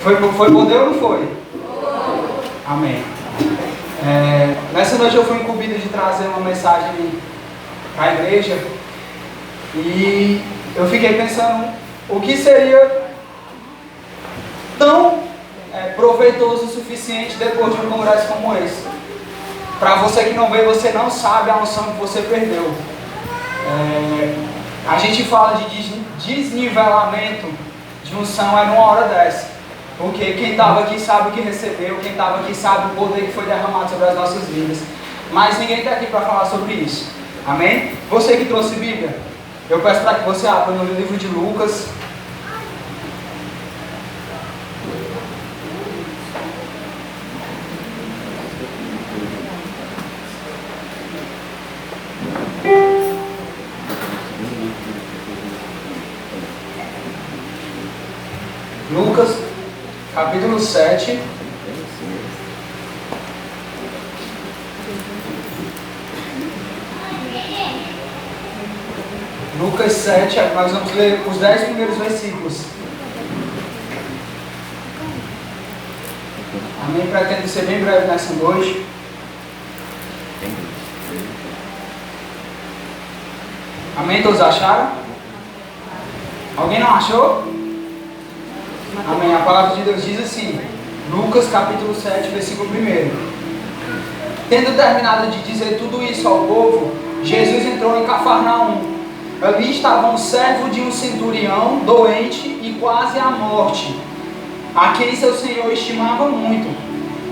Foi poder ou não foi? Amém. Nessa noite eu fui incumbido de trazer uma mensagem para a igreja e eu fiquei pensando o que seria tão proveitoso o suficiente depois de um congresso como esse. Para você que não veio, você não sabe a unção que você perdeu. A gente fala de desnivelamento de unção numa hora dessa. Porque quem estava aqui sabe o que recebeu, quem estava aqui sabe o poder que foi derramado sobre as nossas vidas. Mas ninguém está aqui para falar sobre isso. Amém? Você que trouxe Bíblia, eu peço para que você abra no livro de Lucas. Lucas, capítulo 7. Lucas 7, nós vamos ler os 10 primeiros versículos. Amém? Pretendo ser bem breve nessa noite. Amém? Todos acharam? Alguém não achou? Amém. A palavra de Deus diz assim, Lucas capítulo 7, versículo 1. Tendo terminado de dizer tudo isso ao povo, Jesus entrou em Cafarnaum. Ali estava um servo de um centurião, doente e quase à morte, a quem seu senhor estimava muito.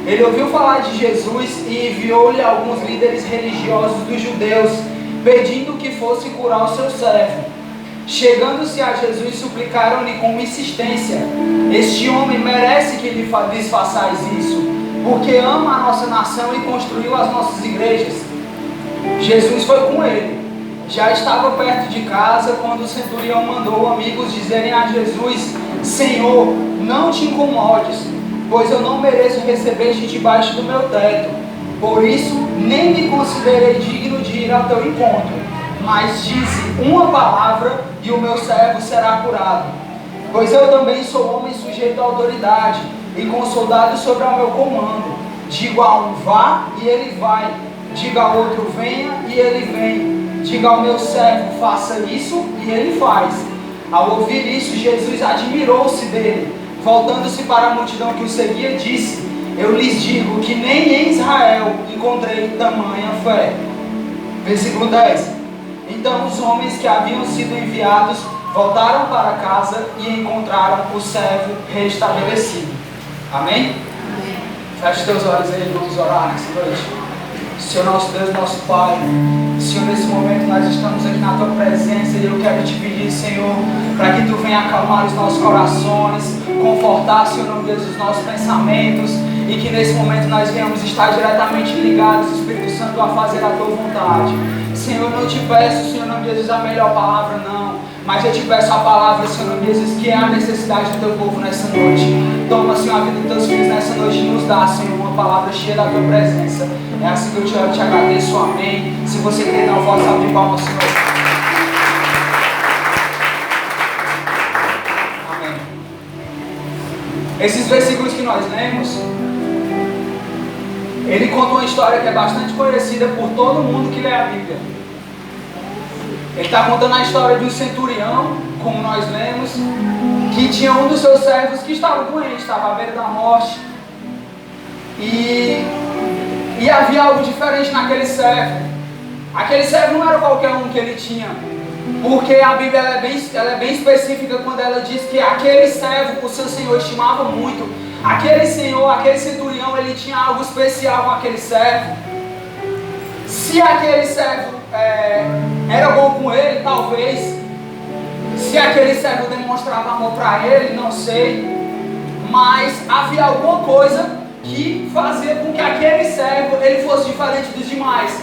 Ele ouviu falar de Jesus e enviou-lhe alguns líderes religiosos dos judeus, pedindo que fosse curar o seu servo. Chegando-se a Jesus, suplicaram-lhe com insistência: este homem merece que lhes façais isso, porque ama a nossa nação e construiu as nossas igrejas. Jesus foi com ele. Já estava perto de casa quando o centurião mandou amigos dizerem a Jesus: Senhor, não te incomodes, pois eu não mereço receber-te debaixo do meu teto. Por isso, nem me considerei digno de ir ao teu encontro. Mas dize uma palavra e o meu servo será curado. Pois eu também sou homem sujeito à autoridade e com soldados sobre o meu comando. Digo a um vá e ele vai. Diga ao outro venha e ele vem. Diga ao meu servo faça isso e ele faz. Ao ouvir isso, Jesus admirou-se dele. Voltando-se para a multidão que o seguia, disse: eu lhes digo que nem em Israel encontrei tamanha fé. Versículo 10. Então os homens que haviam sido enviados voltaram para casa e encontraram o servo restabelecido. Amém? Amém. Feche teus olhos aí, vamos orar nessa noite. Senhor nosso Deus, nosso Pai, Senhor, nesse momento nós estamos aqui na Tua presença e eu quero te pedir, Senhor, para que Tu venha acalmar os nossos corações, confortar, Senhor, no Deus, os nossos pensamentos e que nesse momento nós venhamos estar diretamente ligados, Espírito Santo, a fazer a Tua vontade. Senhor, eu não te peço, Senhor, não Jesus, a melhor palavra, não. Mas eu te peço a palavra, Senhor, não Jesus, que é a necessidade do Teu povo nessa noite. Toma, Senhor, a vida dos Teus filhos nessa noite e nos dá, Senhor, uma palavra cheia da Tua presença. É assim que eu te oro, te agradeço, amém. Se você quer dar uma voz salve de palmas, Senhor. Amém. Esses versículos que nós lemos, ele conta uma história que é bastante conhecida por todo mundo que lê a Bíblia. Ele está contando a história de um centurião, como nós lemos, que tinha um dos seus servos que estava doente, estava à beira da morte. E havia algo diferente naquele servo. Aquele servo não era qualquer um que ele tinha, porque a Bíblia ela é bem específica quando ela diz que aquele servo o seu senhor estimava muito. Aquele senhor, aquele centurião, ele tinha algo especial com aquele servo. Se aquele servo era bom com ele, talvez. Se aquele servo demonstrava amor para ele, não sei. Mas havia alguma coisa que fazia com que aquele servo ele fosse diferente dos demais.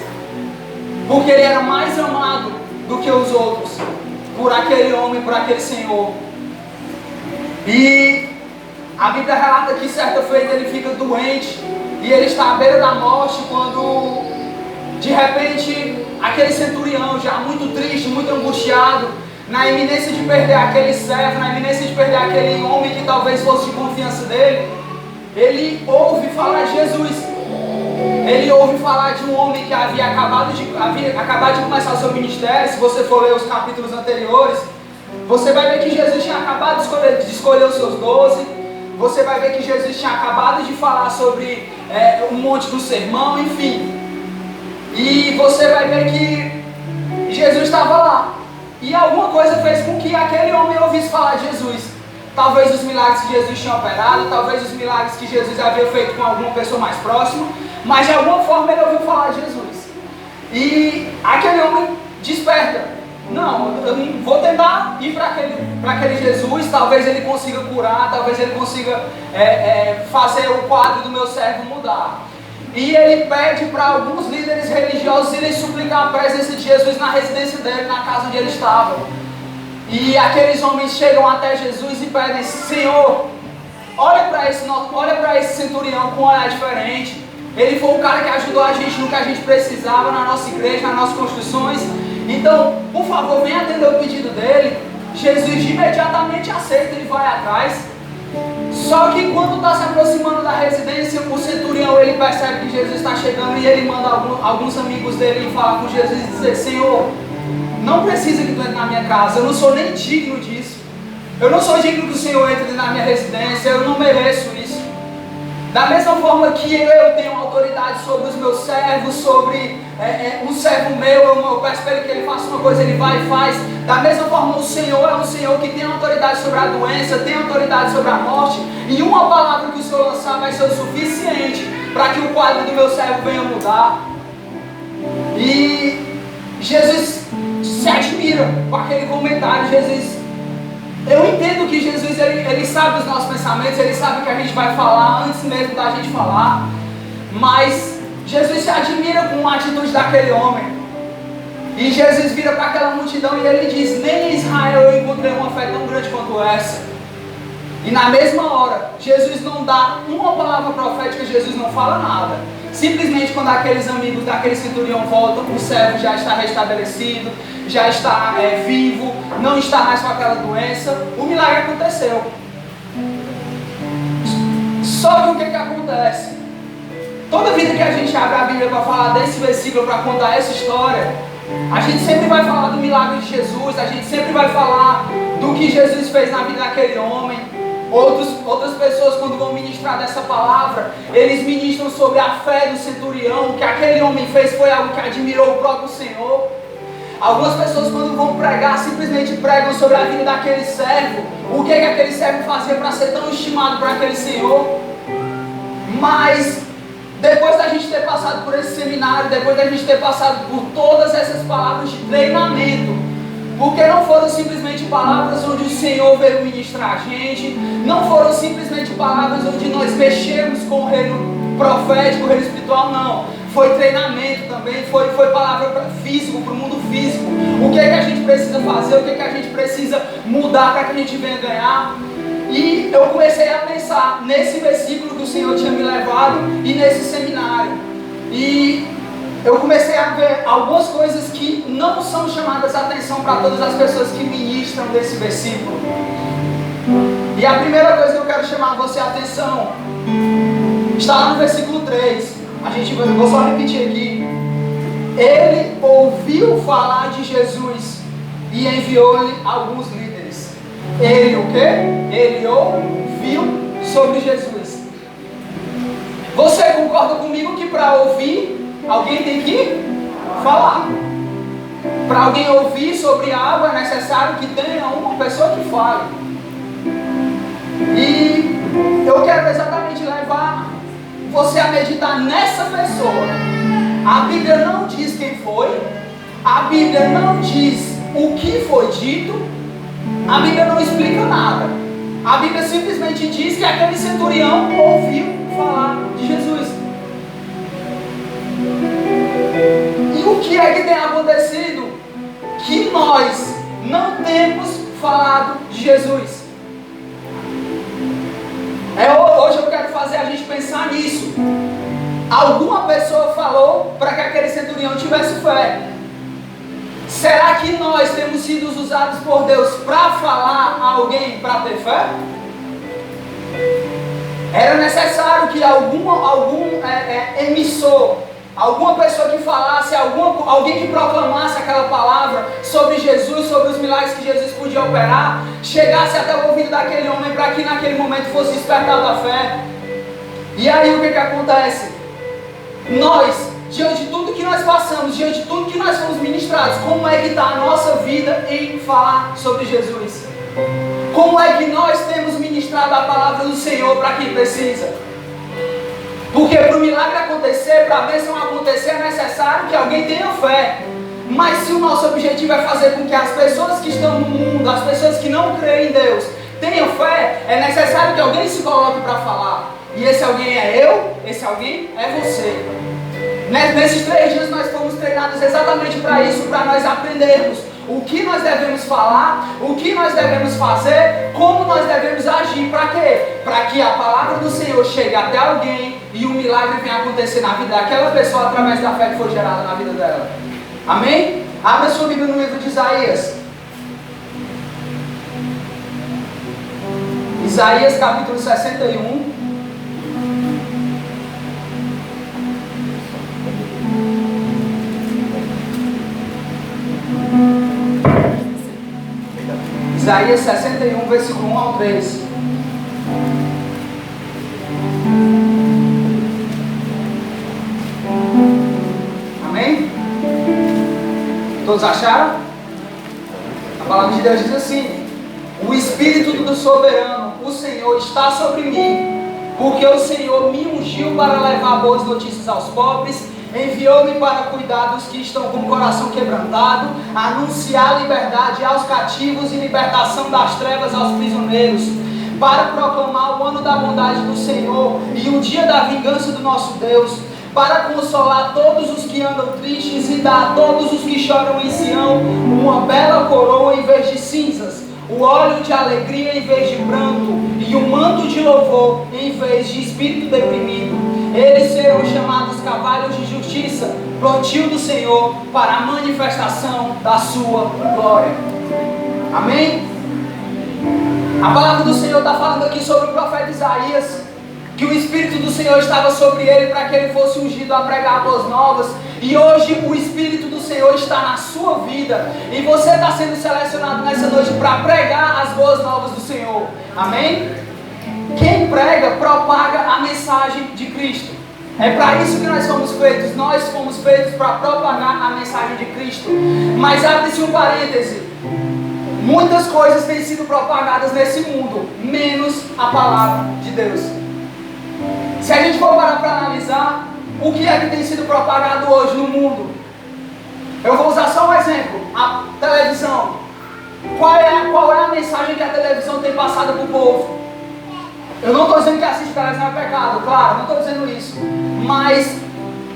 Porque ele era mais amado do que os outros. Por aquele homem, por aquele senhor. E a Bíblia relata que certa feita ele fica doente e ele está à beira da morte quando de repente aquele centurião, já muito triste, muito angustiado, na iminência de perder aquele servo, na iminência de perder aquele homem que talvez fosse de confiança dele, ele ouve falar de Jesus. Ele ouve falar de um homem que havia acabado de começar o seu ministério. Se você for ler os capítulos anteriores, você vai ver que Jesus tinha acabado de escolher os seus 12. Você vai ver que Jesus tinha acabado de falar sobre um monte do sermão, enfim. E você vai ver que Jesus estava lá. E alguma coisa fez com que aquele homem ouvisse falar de Jesus. Talvez os milagres que Jesus tinha operado, talvez os milagres que Jesus havia feito com alguma pessoa mais próxima, mas de alguma forma ele ouviu falar de Jesus. E aquele homem desperta. Não, eu não vou tentar ir para aquele Jesus, talvez ele consiga curar, talvez ele consiga fazer o quadro do meu servo mudar. E ele pede para alguns líderes religiosos irem suplicar a presença de Jesus na residência dele, na casa onde ele estava. E aqueles homens chegam até Jesus e pedem: Senhor, olha para esse centurião com um olhar diferente. Ele foi o cara que ajudou a gente no que a gente precisava na nossa igreja, nas nossas construções. Então, por favor, venha atender o pedido dele. Jesus imediatamente aceita, ele vai atrás. Só que quando está se aproximando da residência, o centurião ele percebe que Jesus está chegando e ele manda alguns amigos dele falar com Jesus e dizer: Senhor, não precisa que tu entre na minha casa, eu não sou nem digno disso. Eu não sou digno que o Senhor entre na minha residência, eu não mereço isso. Da mesma forma que eu tenho autoridade sobre os meus servos, sobre um servo meu, eu peço para ele que ele faça uma coisa, ele vai e faz. Da mesma forma, o Senhor é um Senhor que tem autoridade sobre a doença, tem autoridade sobre a morte, e uma palavra que o Senhor lançar vai ser o suficiente para que o quadro do meu servo venha mudar. E Jesus se admira com aquele comentário. Eu entendo que Jesus ele sabe os nossos pensamentos, ele sabe o que a gente vai falar antes mesmo da gente falar, mas Jesus se admira com a atitude daquele homem. E Jesus vira para aquela multidão e ele diz: nem em Israel eu encontrei uma fé tão grande quanto essa. E na mesma hora, Jesus não dá uma palavra profética, Jesus não fala nada. Simplesmente quando aqueles amigos daquele centurião voltam, o servo já está restabelecido, já está vivo, não está mais com aquela doença, o milagre aconteceu. Só que o que acontece? Toda vida que a gente abre a Bíblia para falar desse versículo, para contar essa história, a gente sempre vai falar do milagre de Jesus, a gente sempre vai falar do que Jesus fez na vida daquele homem. Outras pessoas, quando vão ministrar dessa palavra, eles ministram sobre a fé do centurião. O que aquele homem fez foi algo que admirou o próprio Senhor. Algumas pessoas, quando vão pregar, simplesmente pregam sobre a vida daquele servo. O que aquele servo fazia para ser tão estimado por aquele Senhor. Mas depois da gente ter passado por esse seminário, depois da gente ter passado por todas essas palavras de treinamento, porque não foram simplesmente palavras onde o Senhor veio ministrar a gente, não foram simplesmente palavras onde nós mexemos com o reino profético, o reino espiritual, não. Foi treinamento também, foi palavra para físico, para o mundo físico. O que a gente precisa fazer, o que a gente precisa mudar para que a gente venha ganhar. E eu comecei a pensar nesse versículo que o Senhor tinha me levado e nesse seminário. E eu comecei a ver algumas coisas que não são chamadas a atenção para todas as pessoas que ministram desse versículo. E a primeira coisa que eu quero chamar você a atenção está lá no versículo 3. Eu vou só repetir aqui. Ele ouviu falar de Jesus e enviou-lhe alguns líderes. Ele o quê? Ele ouviu sobre Jesus. Você concorda comigo que para ouvir alguém tem que falar? Para alguém ouvir sobre algo é necessário que tenha uma pessoa que fale. E eu quero exatamente levar você a meditar nessa pessoa. A Bíblia não diz quem foi, a Bíblia não diz o que foi dito, a Bíblia não explica nada. A Bíblia simplesmente diz que aquele centurião ouviu falar de Jesus. E o que é que tem acontecido? Que nós não temos falado de Jesus. Hoje eu quero fazer a gente pensar nisso. Alguma pessoa falou para que aquele centurião tivesse fé. Será que nós temos sido usados por Deus para falar a alguém para ter fé? Era necessário que algum emissor, alguma pessoa que falasse, alguém que proclamasse aquela palavra sobre Jesus, sobre os milagres que Jesus podia operar, chegasse até o ouvido daquele homem para que naquele momento fosse despertado a fé. E aí o que acontece? Nós, diante de tudo que nós passamos, diante de tudo que nós fomos ministrados, como é que está a nossa vida em falar sobre Jesus? Como é que nós temos ministrado a palavra do Senhor para quem precisa? Porque para o milagre acontecer, para a bênção acontecer, é necessário que alguém tenha fé. Mas se o nosso objetivo é fazer com que as pessoas que estão no mundo, as pessoas que não creem em Deus, tenham fé, é necessário que alguém se coloque para falar. E esse alguém é eu, esse alguém é você. Nesses 3 dias nós fomos treinados exatamente para isso, para nós aprendermos o que nós devemos falar, o que nós devemos fazer, como nós devemos agir. Para quê? Para que a palavra do Senhor chegue até alguém e o milagre venha acontecer na vida daquela pessoa através da fé que foi gerada na vida dela. Amém? Abra sua Bíblia no livro de Isaías. Isaías capítulo 61. Isaías 61, versículo 1 ao 3. Amém? Todos acharam? A palavra de Deus diz assim: o Espírito do Soberano, o Senhor, está sobre mim, porque o Senhor me ungiu para levar boas notícias aos pobres, enviou-me para cuidar dos que estão com o coração quebrantado, anunciar liberdade aos cativos e libertação das trevas aos prisioneiros, para proclamar o ano da bondade do Senhor e o dia da vingança do nosso Deus, para consolar todos os que andam tristes e dar a todos os que choram em Sião uma bela coroa em vez de cinzas, o óleo de alegria em vez de pranto e o manto de louvor em vez de espírito deprimido. Eles serão chamados cavalos de justiça, plantio do Senhor para a manifestação da sua glória. Amém? A palavra do Senhor está falando aqui sobre o profeta Isaías, que o Espírito do Senhor estava sobre ele para que ele fosse ungido a pregar boas novas. E hoje o Espírito do Senhor está na sua vida e você está sendo selecionado nessa noite para pregar as boas novas do Senhor. Amém? Quem prega, propaga a mensagem de Cristo. É para isso que nós fomos feitos. Nós fomos feitos para propagar a mensagem de Cristo. Mas abre-se um parêntese. Muitas coisas têm sido propagadas nesse mundo, menos a palavra de Deus. Se a gente for parar para analisar o que é que tem sido propagado hoje no mundo, eu vou usar só um exemplo: a televisão. Qual é a mensagem que a televisão tem passado para o povo? Eu não estou dizendo que assistir televisão é pecado, claro, não estou dizendo isso. Mas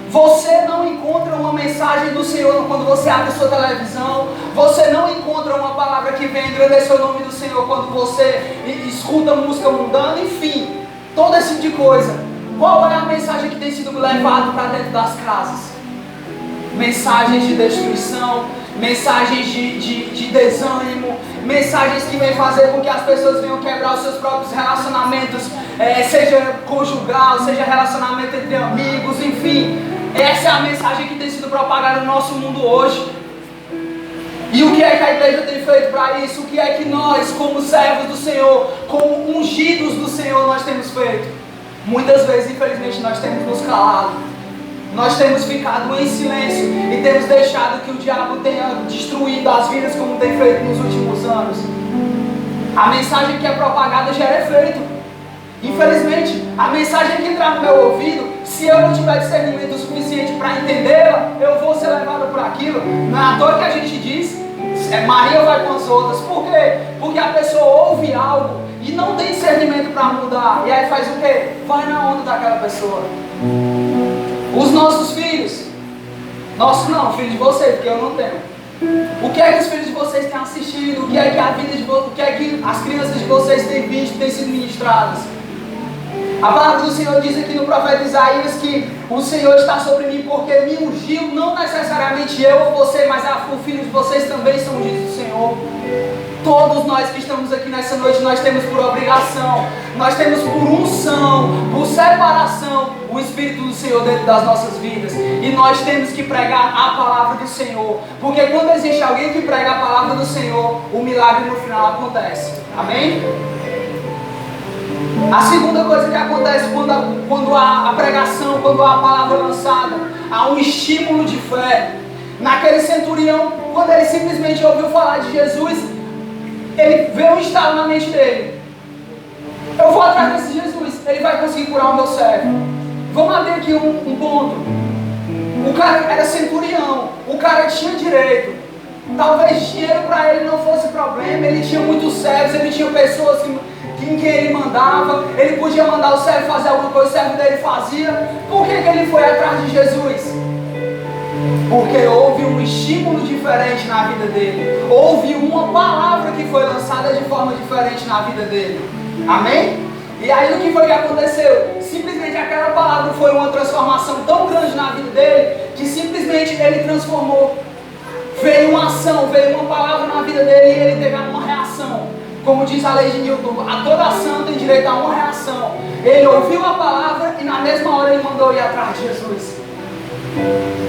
você não encontra uma mensagem do Senhor quando você abre sua televisão. Você não encontra uma palavra que vem engrandecer o nome do Senhor quando você escuta música mundana, enfim, todo esse tipo de coisa. Qual é a mensagem que tem sido levada para dentro das casas? Mensagens de destruição, mensagens de desânimo, mensagens que vêm fazer com que as pessoas venham quebrar os seus próprios relacionamentos, seja conjugal, seja relacionamento entre amigos, enfim. Essa é a mensagem que tem sido propagada no nosso mundo hoje. E o que é que a igreja tem feito para isso? O que é que nós, como servos do Senhor, como ungidos do Senhor, nós temos feito? Muitas vezes, infelizmente, nós temos nos calado. Nós temos ficado em silêncio e temos deixado que o diabo tenha destruído as vidas como tem feito nos últimos anos. A mensagem que é propagada gera efeito. Infelizmente, a mensagem que entrar no meu ouvido, se eu não tiver discernimento suficiente para entendê-la, eu vou ser levado por aquilo. Não é à toa que a gente diz, Maria vai com as outras. Por quê? Porque a pessoa ouve algo e não tem discernimento para mudar. E aí faz o quê? Vai na onda daquela pessoa. Os nossos filhos, nossos não, filhos de vocês, porque eu não tenho. O que é que os filhos de vocês têm assistido? O que é que a vida de vocês, o que é que as crianças de vocês têm visto, têm sido ministradas? A palavra do Senhor diz aqui no profeta Isaías que o Senhor está sobre mim porque me ungiu, não necessariamente eu ou você, mas o filho de vocês também são ungidos do Senhor. Todos nós que estamos aqui nessa noite, nós temos por obrigação, nós temos por unção, por separação, o Espírito do Senhor dentro das nossas vidas. E nós temos que pregar a palavra do Senhor. Porque quando existe alguém que prega a palavra do Senhor, o milagre no final acontece. Amém? A segunda coisa que acontece quando há a pregação, quando há a palavra lançada, há um estímulo de fé. Naquele centurião, quando ele simplesmente ouviu falar de Jesus, ele veio um estalo na mente dele. Eu vou atrás desse Jesus, ele vai conseguir curar o meu servo. Vamos abrir aqui um ponto. O cara era centurião, o cara tinha direito. Talvez dinheiro para ele não fosse problema, ele tinha muitos servos, ele tinha pessoas em quem ele mandava, ele podia mandar o servo fazer alguma coisa, o servo dele fazia. Por que ele foi atrás de Jesus? Porque houve um estímulo diferente na vida dele. Houve uma palavra que foi lançada de forma diferente na vida dele. Amém? E aí o que foi que aconteceu? Simplesmente aquela palavra foi uma transformação tão grande na vida dele, que simplesmente ele transformou. Veio uma ação, veio uma palavra na vida dele e ele teve uma reação. Como diz a lei de Newton, a toda ação tem direito a uma reação. Ele ouviu a palavra e na mesma hora ele mandou ir atrás de Jesus.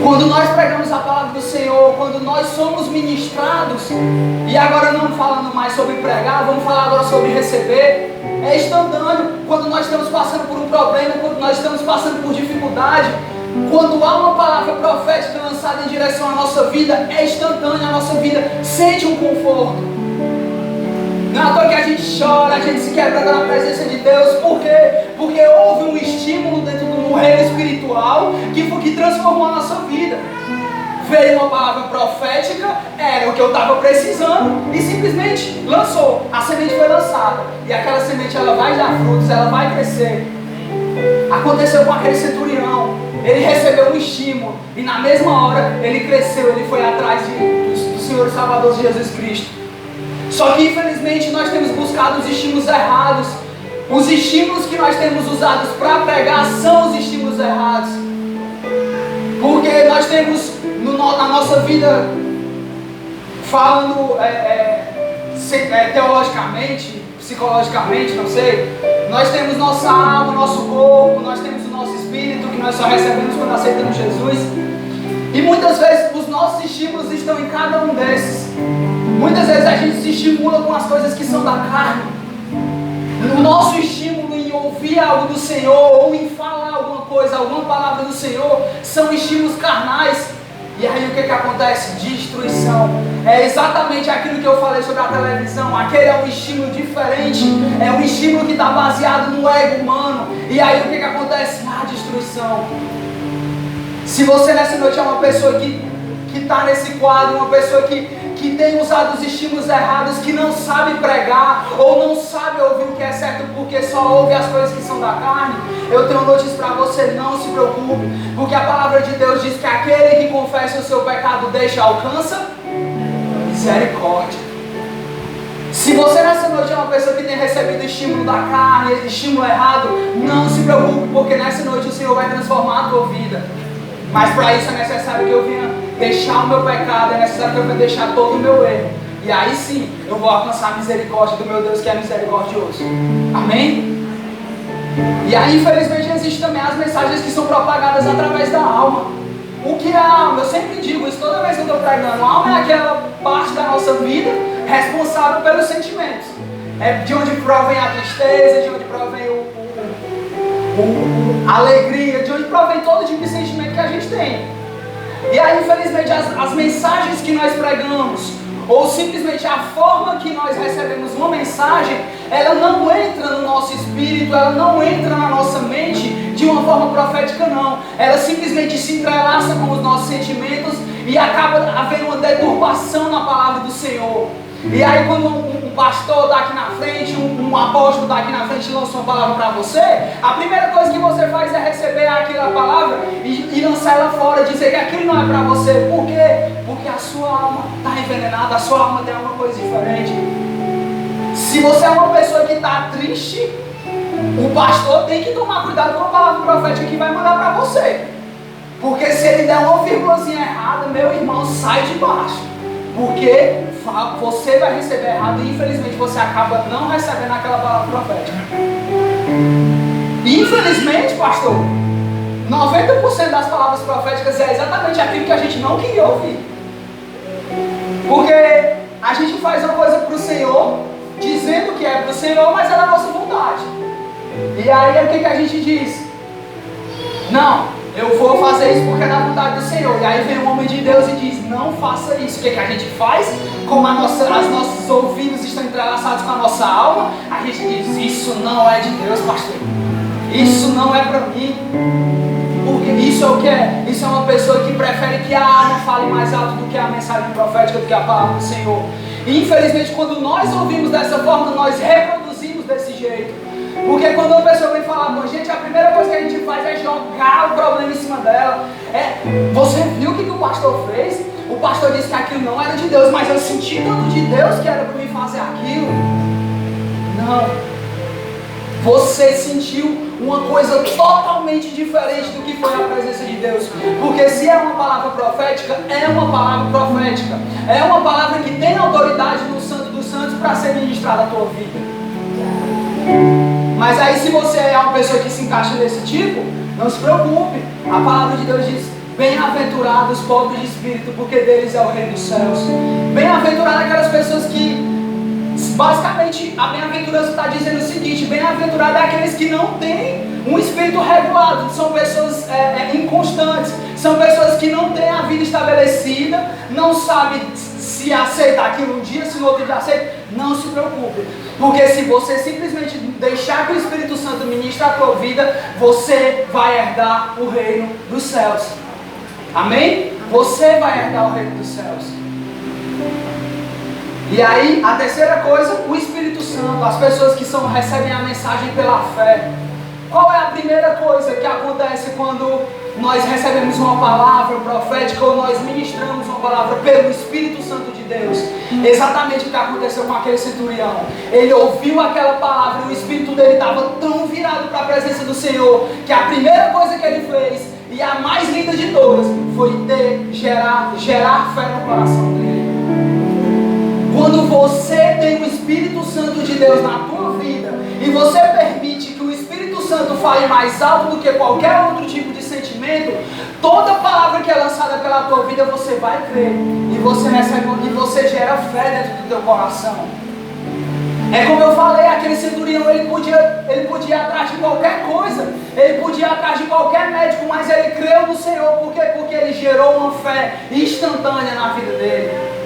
Quando nós pregamos a palavra do Senhor, quando nós somos ministrados, e agora não falando mais sobre pregar, vamos falar agora sobre receber, é instantâneo. Quando nós estamos passando por um problema, quando nós estamos passando por dificuldade, quando há uma palavra profética lançada em direção à nossa vida, é instantâneo, a nossa vida sente um conforto. Não é à toa que a gente chora, a gente se quebra na presença de Deus. Por quê? Porque houve um estímulo dentro do reino espiritual que transformou a nossa vida. Veio uma palavra profética, era o que eu estava precisando, e simplesmente lançou. A semente foi lançada. E aquela semente ela vai dar frutos, ela vai crescer. Aconteceu com aquele centurião. Ele recebeu um estímulo. E na mesma hora ele cresceu, ele foi atrás do Senhor e Salvador Jesus Cristo. Só que infelizmente nós temos buscado os estímulos errados. Os estímulos que nós temos usados para pregar são os estímulos errados. Porque nós temos na nossa vida, falando teologicamente, psicologicamente, não sei, nós temos nossa alma, nosso corpo, nós temos o nosso espírito, que nós só recebemos quando aceitamos Jesus. E muitas vezes os nossos estímulos estão em cada um desses. Muitas vezes a gente se estimula com as coisas que são da carne. O nosso estímulo em ouvir algo do Senhor, ou em falar alguma coisa, alguma palavra do Senhor, são estímulos carnais. E aí o que acontece? Destruição. É exatamente aquilo que eu falei sobre a televisão. Aquele é um estímulo diferente. É um estímulo que está baseado no ego humano. E aí o que acontece? Destruição. Se você nessa noite é uma pessoa que está nesse quadro, uma pessoa que tem usado os estímulos errados, que não sabe pregar, ou não sabe ouvir o que é certo porque só ouve as coisas que são da carne, eu tenho notícias para você: não se preocupe, porque a palavra de Deus diz que aquele que confessa o seu pecado alcança misericórdia. Se você nessa noite é uma pessoa que tem recebido estímulo da carne, estímulo errado, não se preocupe, porque nessa noite o Senhor vai transformar a tua vida. Mas para isso é necessário que eu venha deixar o meu pecado, é necessário que eu venha deixar todo o meu erro. E aí sim, eu vou alcançar a misericórdia do meu Deus, que é misericordioso. Amém? E aí, infelizmente, existem também as mensagens que são propagadas através da alma. O que é a alma? Eu sempre digo isso toda vez que eu estou pregando. A alma é aquela parte da nossa vida responsável pelos sentimentos. É de onde provém a tristeza, de onde provém a alegria, de onde provém todo tipo de sentimento que a gente tem. E aí, infelizmente, as mensagens que nós pregamos, ou simplesmente a forma que nós recebemos uma mensagem, ela não entra no nosso espírito, ela não entra na nossa mente de uma forma profética, não. Ela simplesmente se entrelaça com os nossos sentimentos e acaba havendo uma deturpação na palavra do Senhor. E aí quando um pastor está aqui na frente, um apóstolo está aqui na frente e lança uma palavra para você, a primeira coisa que você faz é receber aquela palavra e lançar ela fora, dizer que aquilo não é para você. Por quê? Porque a sua alma está envenenada, a sua alma tem alguma coisa diferente. Se você é uma pessoa que está triste, o pastor tem que tomar cuidado com a palavra profética que vai mandar para você. Porque se ele der uma vírgulazinha errada, meu irmão, sai de baixo. Porque você vai receber errado e infelizmente você acaba não recebendo aquela palavra profética. Infelizmente, pastor, 90% das palavras proféticas é exatamente aquilo que a gente não queria ouvir. Porque a gente faz uma coisa para o Senhor, dizendo que é para o Senhor, mas é da nossa vontade. E aí o que a gente diz? Não, eu vou fazer isso porque é da vontade do Senhor. E aí vem um homem de Deus e diz, não faça isso. O que a gente faz? Como os nossos ouvidos estão entrelaçados com a nossa alma, a gente diz, isso não é de Deus, pastor. Isso não é para mim. Porque isso é o que é? Isso é uma pessoa que prefere que a alma fale mais alto do que a mensagem profética, do que a palavra do Senhor. E infelizmente quando nós ouvimos dessa forma, nós reproduzimos desse jeito. Porque quando uma pessoa vem falar com a gente, a primeira coisa que a gente faz é jogar o problema em cima dela. Você viu o que o pastor fez? O pastor disse que aquilo não era de Deus, mas eu senti tanto de Deus que era para mim fazer aquilo. Não. Você sentiu uma coisa totalmente diferente do que foi a presença de Deus. Porque se é uma palavra profética, é uma palavra profética. É uma palavra que tem autoridade no Santo dos Santos para ser ministrada à tua vida. Mas aí se você é uma pessoa que se encaixa nesse tipo, não se preocupe. A palavra de Deus diz, bem-aventurados os pobres de espírito, porque deles é o reino dos céus. Bem-aventuradas aquelas pessoas que... Basicamente, a bem-aventurança está dizendo o seguinte, bem-aventurado é aqueles que não têm um espírito regulado, são pessoas inconstantes, são pessoas que não têm a vida estabelecida, não sabem se aceita aquilo um dia, se no outro dia aceita. Não se preocupe, porque se você simplesmente deixar que o Espírito Santo ministre a tua vida, você vai herdar o reino dos céus. Amém? Você vai herdar o reino dos céus. E aí, a terceira coisa, o Espírito Santo, as pessoas que recebem a mensagem pela fé. Qual é a primeira coisa que acontece quando nós recebemos uma palavra profética ou nós ministramos uma palavra pelo Espírito Santo de Deus? Exatamente o que aconteceu com aquele centurião. Ele ouviu aquela palavra e o Espírito dele estava tão virado para a presença do Senhor, que a primeira coisa que ele fez, e a mais linda de todas, foi gerar fé no coração dele. Quando você tem o Espírito Santo de Deus na tua vida e você permite que o Espírito Santo fale mais alto do que qualquer outro tipo de sentimento, toda palavra que é lançada pela tua vida você vai crer e você recebe e você gera fé dentro do teu coração. É como eu falei, aquele centurião ele podia ir atrás de qualquer coisa, ele podia ir atrás de qualquer médico, mas ele creu no Senhor. Por quê? Porque ele gerou uma fé instantânea na vida dele.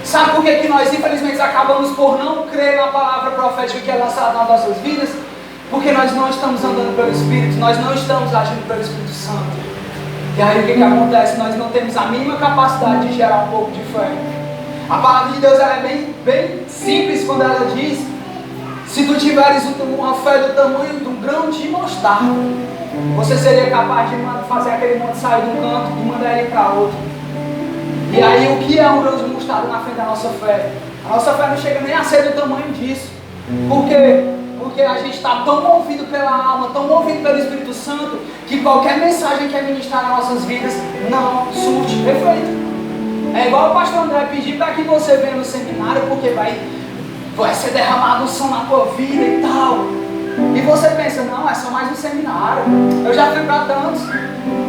Sabe por que nós infelizmente acabamos por não crer na palavra profética que é lançada nas nossas vidas? Porque nós não estamos andando pelo Espírito, nós não estamos agindo pelo Espírito Santo. E aí o que acontece? Nós não temos a mínima capacidade de gerar um pouco de fé. A palavra de Deus ela é bem simples quando ela diz: se tu tiveres uma fé do tamanho de um grão de mostarda, você seria capaz de fazer aquele monte sair de um canto e mandar ele para outro. E aí o que é um grão de mostarda na frente da nossa fé? A nossa fé não chega nem a ser do tamanho disso. Por quê? Porque a gente está tão movido pela alma, tão movido pelo Espírito Santo, que qualquer mensagem que é ministrada nas nossas vidas não surte efeito. É igual o pastor André pedir para que você venha no seminário, porque vai ser derramado um som na tua vida e tal. E você pensa, não, é só mais um seminário. Eu já fui para tantos.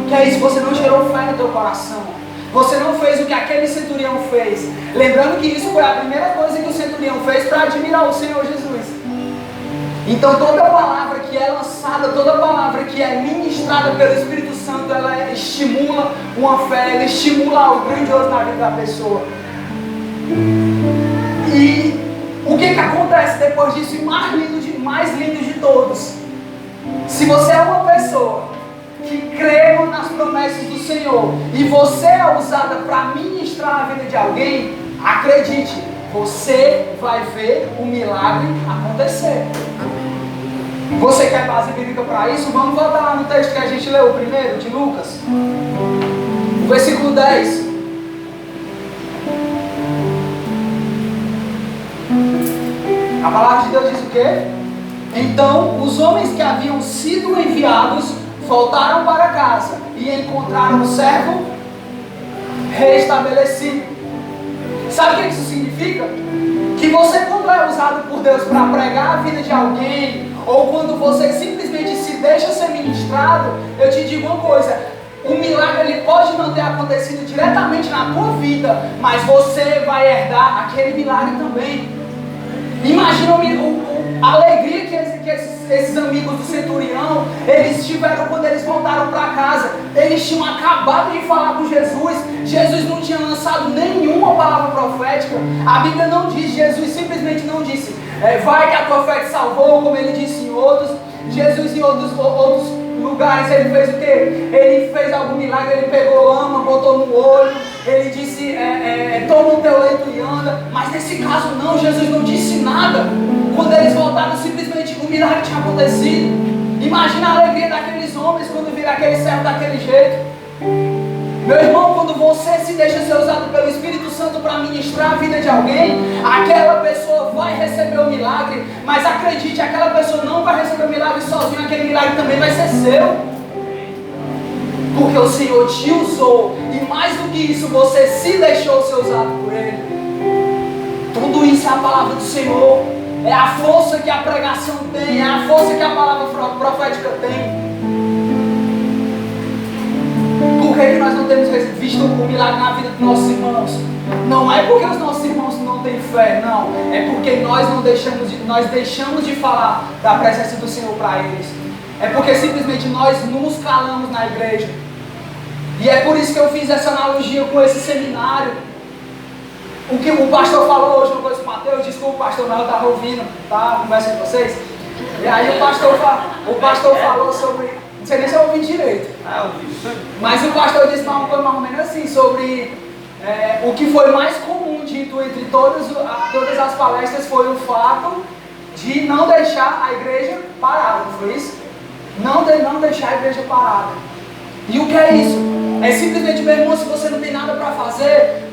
Que é isso, você não gerou fé no teu coração. Você não fez o que aquele centurião fez. Lembrando que isso foi a primeira coisa que o centurião fez para admirar o Senhor Jesus. Então toda palavra que é lançada, toda palavra que é ministrada pelo Espírito Santo, ela estimula uma fé, ela estimula algo grandioso na vida da pessoa. E o que acontece depois disso? E mais lindo de todos. Se você é uma pessoa que crê nas promessas do Senhor e você é usada para ministrar a vida de alguém, acredite, você vai ver o milagre acontecer. Você quer base bíblica para isso? Vamos voltar lá no texto que a gente leu primeiro, de Lucas, o versículo 10. A palavra de Deus diz o quê? Então os homens que haviam sido enviados voltaram para casa e encontraram o servo restabelecido. Sabe o que isso significa? Que você, quando é usado por Deus para pregar a vida de alguém, ou quando você simplesmente se deixa ser ministrado, eu te digo uma coisa: o milagre ele pode não ter acontecido diretamente na tua vida, mas você vai herdar aquele milagre também. Imagina a alegria que esses amigos do centurião, eles tiveram quando eles voltaram para casa. Eles tinham acabado de falar com Jesus. Jesus não tinha lançado nenhuma palavra profética. A Bíblia não diz, Jesus simplesmente não disse, vai que a tua fé te salvou, como ele disse em outros. Jesus em outros lugares, ele fez o quê? Ele fez algum milagre, ele pegou lama, botou no olho, ele disse, toma o teu leito e anda. Mas nesse caso não, Jesus não disse nada. Quando eles voltaram, simplesmente o milagre tinha acontecido. Imagina a alegria daqueles homens quando viram aquele servo daquele jeito. Meu irmão, quando você se deixa ser usado pelo Espírito Santo para ministrar a vida de alguém, aquela pessoa vai receber o milagre, mas acredite, aquela pessoa não vai receber o milagre sozinho, aquele milagre também vai ser seu. Porque o Senhor te usou, e mais do que isso, você se deixou ser usado por Ele. Tudo isso é a palavra do Senhor, é a força que a pregação tem, é a força que a palavra profética tem. Por que nós não temos visto o milagre na vida dos nossos irmãos? Não é porque os nossos irmãos não têm fé, não. É porque nós deixamos de falar da presença do Senhor para eles. É porque simplesmente nós nos calamos na igreja. E é por isso que eu fiz essa analogia com esse seminário. O que o pastor falou hoje no coisa do Mateus, desculpa, o pastor Mel estava ouvindo, tá? Conversa com vocês. E aí o pastor falou sobre... Não sei nem se eu ouvi direito. Mas o pastor disse uma coisa mais ou menos assim, sobre o que foi mais comum dito entre todas as palestras foi o fato de não deixar a igreja parada, não foi isso? Não deixar a igreja parada. E o que é isso? É simplesmente, meu irmão, se você não tem nada para fazer,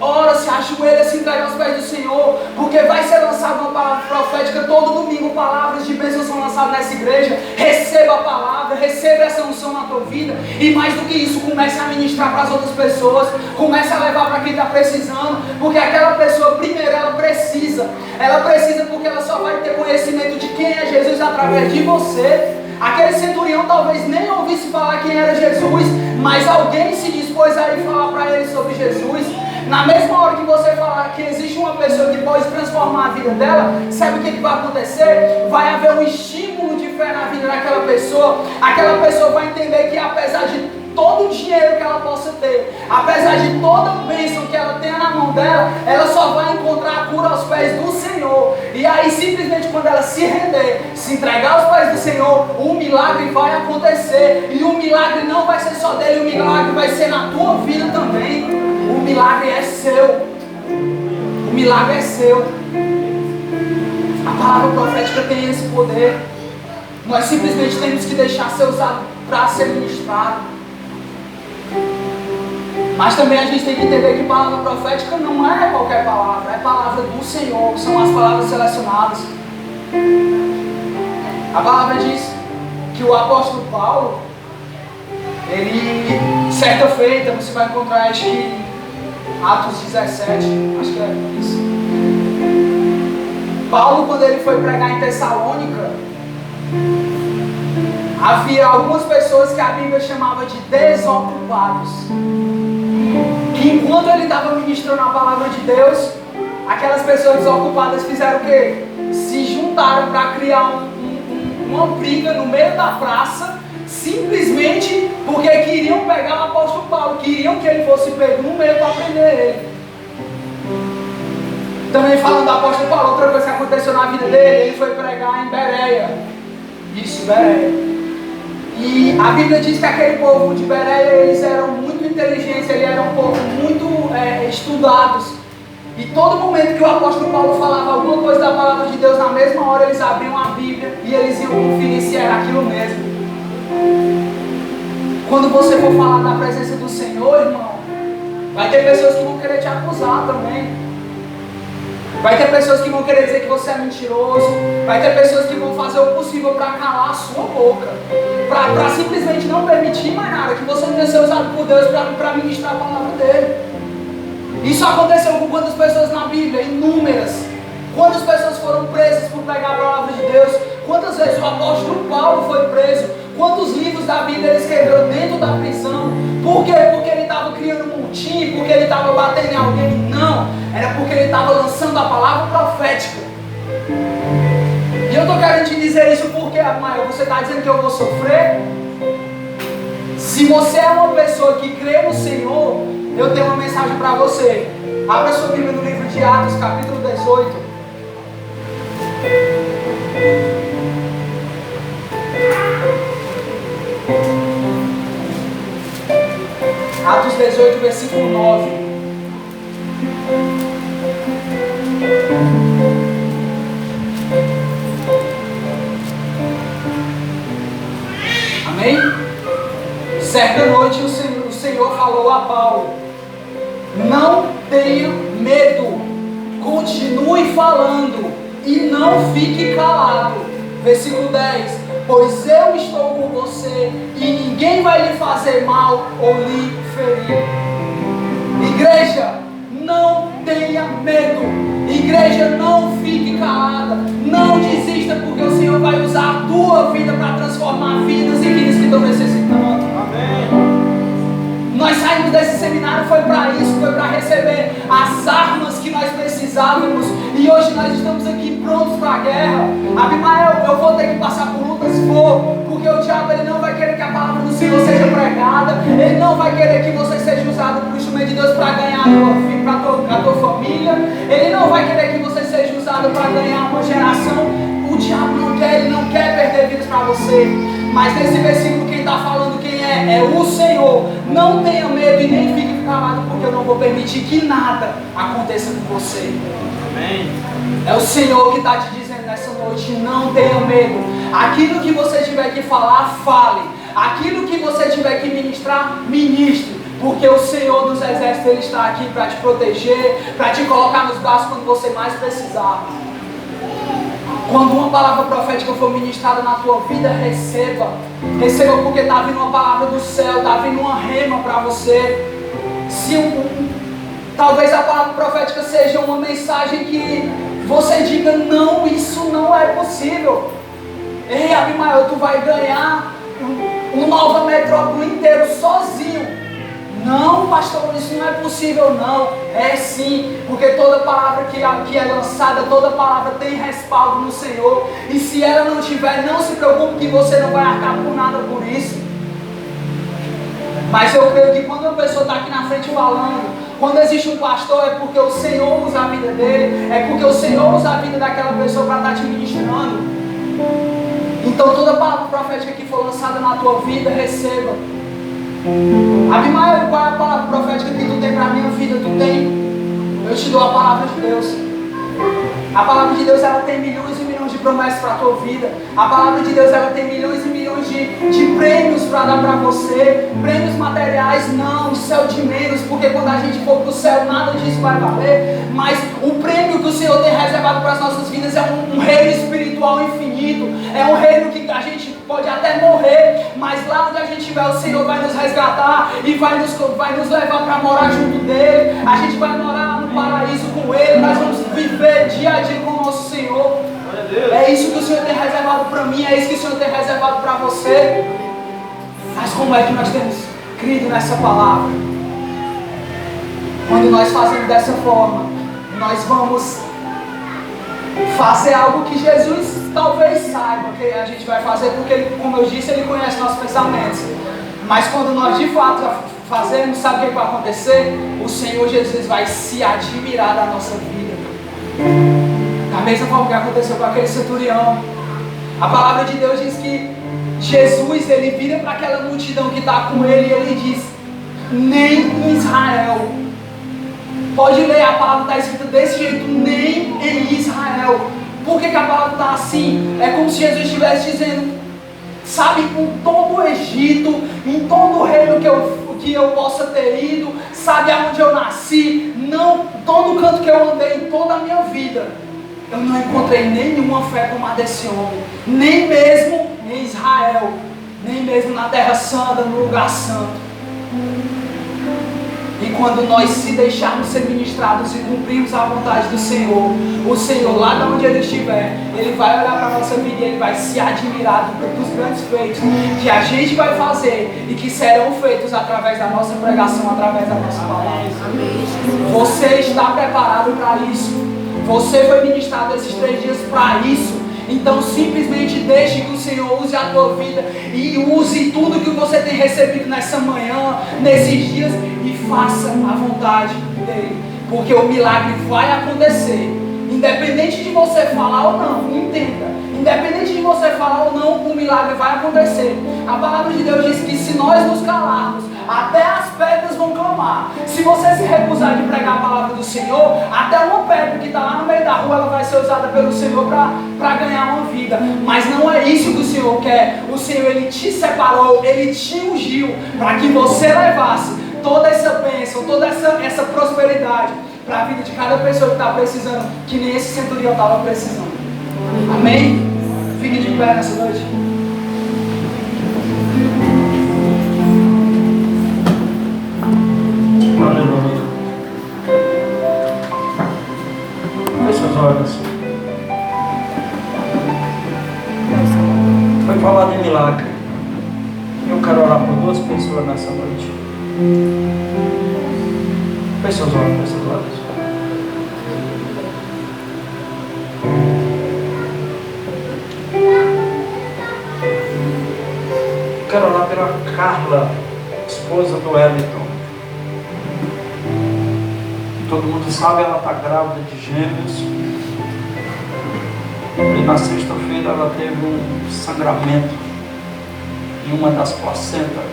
ora, se ajoelha, se entrega aos pés do Senhor, porque vai ser lançada uma palavra profética todo domingo, palavras de bênção são lançadas nessa igreja. Receba a palavra, receba essa unção na tua vida, e mais do que isso, comece a ministrar para as outras pessoas, comece a levar para quem está precisando, porque aquela pessoa, primeiro, ela precisa porque ela só vai ter conhecimento de quem é Jesus através de você. Aquele centurião talvez nem ouvisse falar quem era Jesus, mas alguém se dispôs a ir falar para ele sobre Jesus. Na mesma hora que você falar que existe uma pessoa que pode transformar a vida dela, sabe o que vai acontecer? Vai haver um estímulo de fé na vida daquela pessoa. Aquela pessoa vai entender que apesar de todo o dinheiro que ela possa ter, apesar de toda a bênção que ela tenha na mão dela, ela só vai encontrar a cura aos pés do Senhor. E aí simplesmente quando ela se render, se entregar aos pés do Senhor, o milagre vai acontecer. E o milagre não vai ser só dele, o milagre vai ser na tua vida também. O milagre é seu. O milagre é seu. A palavra profética tem esse poder. Nós simplesmente temos que deixar ser usado para ser ministrado. Mas também a gente tem que entender que palavra profética não é qualquer palavra, é palavra do Senhor, são as palavras selecionadas. A palavra diz que o apóstolo Paulo, ele, certa feita, você vai encontrar, acho que Atos 17, acho que é isso. Paulo, quando ele foi pregar em Tessalônica, havia algumas pessoas que a Bíblia chamava de desocupados. Que enquanto ele estava ministrando a palavra de Deus, aquelas pessoas desocupadas fizeram o quê? Se juntaram para criar uma briga no meio da praça, simplesmente porque queriam pegar o apóstolo Paulo, queriam que ele fosse pego no meio para prender ele. Também falando do apóstolo Paulo, outra coisa que aconteceu na vida dele, ele foi pregar em Bereia. Isso, Bereia. E a Bíblia diz que aquele povo de Bereia, eles eram muito inteligentes, eles eram um povo muito estudados. E todo momento que o apóstolo Paulo falava alguma coisa da palavra de Deus, na mesma hora eles abriam a Bíblia e eles iam conferir se era aquilo mesmo. Quando você for falar da presença do Senhor, irmão, vai ter pessoas que vão querer te acusar também. Vai ter pessoas que vão querer dizer que você é mentiroso. Vai ter pessoas que vão fazer o possível para calar a sua boca, para simplesmente não permitir mais nada, que você não tenha sido usado por Deus para ministrar a palavra dele. Isso aconteceu com quantas pessoas na Bíblia? Inúmeras. Quantas pessoas foram presas por pregar a palavra de Deus? Quantas vezes o apóstolo Paulo foi preso? Quantos livros da Bíblia ele escreveu dentro da prisão? Por quê? Porque ele estava criando um montinho? Porque ele estava batendo em alguém? Não, era porque ele estava lançando a palavra profética. E eu estou querendo te dizer isso porque, Abimael, você está dizendo que eu vou sofrer? Se você é uma pessoa que crê no Senhor, eu tenho uma mensagem para você. Abra sua Bíblia no livro de Atos, capítulo 18. Atos 18, versículo 9. Amém? Certa noite o Senhor falou a Paulo: não tenha medo, continue falando e não fique calado. Versículo 10: pois eu estou com você e ninguém vai lhe fazer mal ou lhe ferir. Igreja, não tenha medo. Igreja, não fique calada. Não desista, porque o Senhor vai usar a tua vida para transformar vidas e vidas que estão necessitando. Amém. Nós saímos desse seminário, foi para isso, foi para receber as armas que nós precisávamos. E hoje nós estamos aqui prontos para a guerra. Abimael, eu vou ter que passar por lutas? Vou. Porque o diabo ele não vai querer que a palavra do Senhor seja pregada. Ele não vai querer que você seja usado por instrumento de Deus para ganhar a tua família. Ele não vai querer que você seja usado para ganhar uma geração. O diabo não quer, ele não quer perder vidas para você. Mas nesse versículo quem está falando quem é? É o Senhor. Não tenha medo e nem fique calado, porque eu não vou permitir que nada aconteça com você. Amém. É o Senhor que está te dizendo nessa noite: não tenha medo. Aquilo que você tiver que falar, fale. Aquilo que você tiver que ministrar, ministre. Porque o Senhor dos Exércitos ele está aqui para te proteger, para te colocar nos braços quando você mais precisar. Quando uma palavra profética for ministrada na tua vida, receba. Receba, porque está vindo uma palavra do céu, está vindo uma rema para você. Talvez a palavra profética seja uma mensagem que você diga: não, isso não é possível. Ei, Abimael, tu vai ganhar uma nova metrópole inteiro sozinho. Não, pastor, isso não é possível. Não, é sim, porque toda palavra que é lançada, toda palavra tem respaldo no Senhor. E se ela não tiver, não se preocupe, que você não vai arcar por nada por isso. Mas eu creio que quando uma pessoa está aqui na frente falando, quando existe um pastor, é porque o Senhor usa a vida dele, é porque o Senhor usa a vida daquela pessoa para estar te ministrando. Então toda palavra profética que for lançada na tua vida, receba. Abimael, qual é a palavra profética que tu tem para a minha vida? Tu tem? Eu te dou a palavra de Deus. A palavra de Deus, ela tem milhões e milhões de promessas para a tua vida. A palavra de Deus, ela tem milhões e milhões de prêmios para dar para você. Prêmios materiais, não, isso é o de menos, porque quando a gente for para o céu, nada disso vai valer. Mas o prêmio que o Senhor tem reservado para as nossas vidas é um reino espiritual infinito. É um reino que a gente pode até morrer, mas lá onde a gente estiver, o Senhor vai nos resgatar e vai nos levar para morar junto dele. A gente vai morar no paraíso com ele. Nós vamos viver dia a dia com o nosso Senhor. É isso que o Senhor tem reservado para mim, é isso que o Senhor tem reservado para você. Mas como é que nós temos crido nessa palavra? Quando nós fazemos dessa forma, nós vamos fazer algo que Jesus talvez saiba que a gente vai fazer, porque ele, como eu disse, ele conhece nossos pensamentos. Mas quando nós de fato fazemos, sabe o que vai acontecer? O Senhor Jesus vai se admirar da nossa vida. Da mesma forma que aconteceu com aquele centurião. A palavra de Deus diz que Jesus, ele vira para aquela multidão que está com ele e ele diz: nem em Israel. Pode ler, a palavra está escrita desse jeito: nem em Israel. Por que a palavra está assim? É como se Jesus estivesse dizendo: sabe, em todo o Egito, em todo o reino que eu possa ter ido, sabe aonde eu nasci, não, todo canto que eu andei em toda a minha vida, eu não encontrei nenhuma fé como a desse homem, nem mesmo em Israel, nem mesmo na Terra Santa, no lugar santo. E quando nós se deixarmos ser ministrados e cumprirmos a vontade do Senhor, o Senhor, lá de onde Ele estiver, Ele vai olhar para a nossa vida e Ele vai se admirar dos grandes feitos que a gente vai fazer e que serão feitos através da nossa pregação, através da nossa palavra. Você está preparado para isso. Você foi ministrado esses 3 dias para isso. Então simplesmente deixe que o Senhor use a tua vida e use tudo que você tem recebido nessa manhã, nesses dias, e faça a vontade dele, porque o milagre vai acontecer, independente de você falar ou não. Entenda, independente de você falar ou não, o milagre vai acontecer. A palavra de Deus diz que se nós nos calarmos, até as pedras vão clamar. Se você se recusar de pregar a palavra do Senhor, até uma pedra que está lá no meio da rua, ela vai ser usada pelo Senhor para ganhar uma vida. Mas não é isso que o Senhor quer. O Senhor, Ele te separou, Ele te ungiu para que você levasse toda essa bênção, toda essa prosperidade para a vida de cada pessoa que está precisando, que nem esse centurião estava precisando. Amém? Fique de pé nessa noite. Aleluia. Feche seus olhos. Foi falar de milagre. Eu quero orar por 2 pessoas nessa noite. Feche seus olhos, feche seus olhos. Quero orar pela Carla, esposa do Wellington. Todo mundo sabe, ela está grávida de gêmeos. E na sexta-feira ela teve um sangramento em uma das placentas.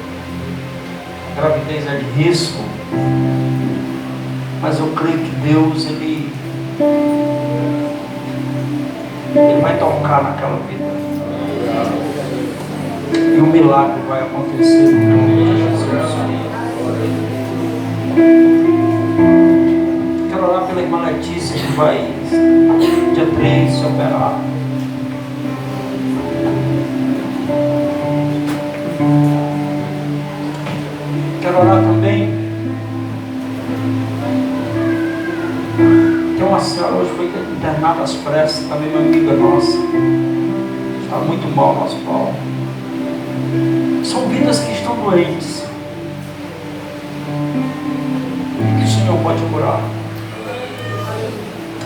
A gravidez é de risco, mas eu creio que Deus, Ele vai tocar naquela vida. E um milagre vai acontecer no nome de Jesus. Quero orar pela irmã Letícia, que vai dia 3 se operar. Quero orar também. Tem uma senhora hoje foi internada às pressas, também uma amiga nossa. Está muito mal no hospital. São vidas que estão doentes. Que o Senhor pode curar.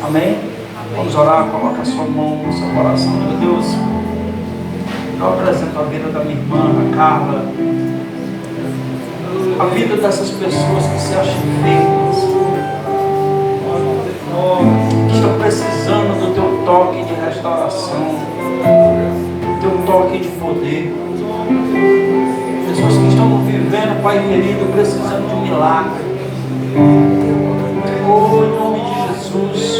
Amém? Vamos orar, coloca a sua mão no seu coração. Meu Deus, eu apresento a vida da minha irmã, a Carla, a vida dessas pessoas que se acham enfermas, que estão precisando do teu toque de restauração, do teu toque de poder. Pessoas que estão vivendo, Pai querido, precisando de um milagre. Oh, em nome de Jesus.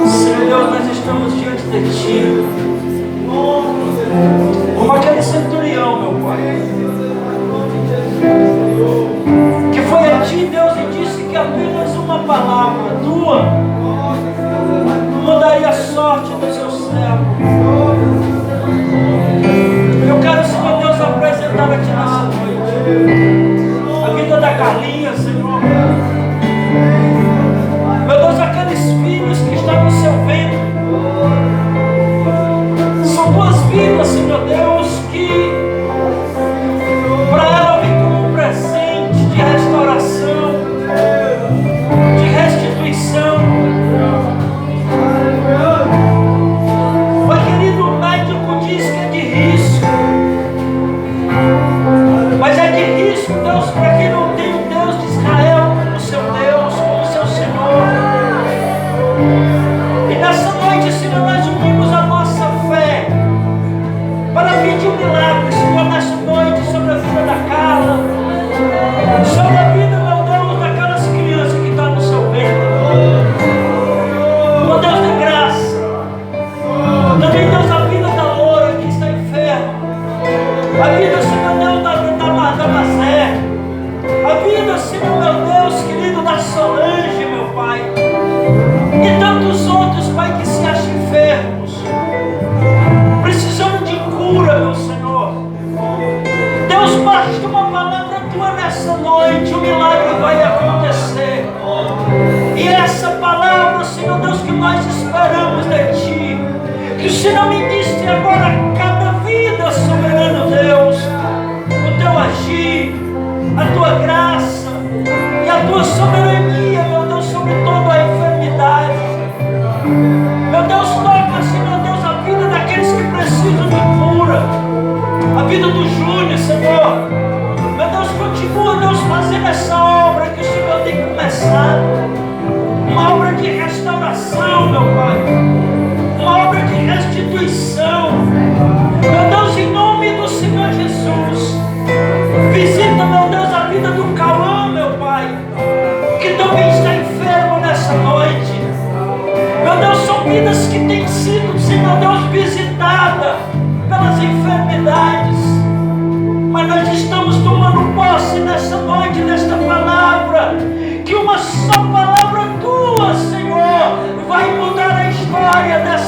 Senhor, nós estamos diante de Ti. Como aquele centurião, meu Pai, que foi a Ti, Deus, e disse que apenas uma palavra Tua mudaria a sorte do seu servo. Eu quero, Senhor Deus, apresentar a Ti nessa noite a vida da Carlinha, Senhor. Meu Deus, aqueles filhos que estão no seu ventre, são 2 vidas, Senhor Deus, que para ela vem como um presente de restauração, de restituição. Pai Senhor ministre agora cada vida, soberano Deus, o teu agir, a tua graça e a tua soberania, meu Deus, sobre toda a enfermidade. Meu Deus, toca, Senhor Deus, a vida daqueles que precisam de cura, a vida do Júnior, Senhor. Meu Deus, continua, Deus, fazendo essa obra que o Senhor tem começado, uma obra de restauração, meu Pai, uma obra de restituição. Meu Deus, em nome do Senhor Jesus, visita, meu Deus, a vida do Cauã, meu Pai, que também está enfermo nessa noite. Meu Deus, são vidas que têm sido, Senhor Deus, visitadas pelas enfermidades, mas nós estamos tomando posse nessa noite, nesta palavra, que uma só palavra tua, Senhor, vai mudar a história dessa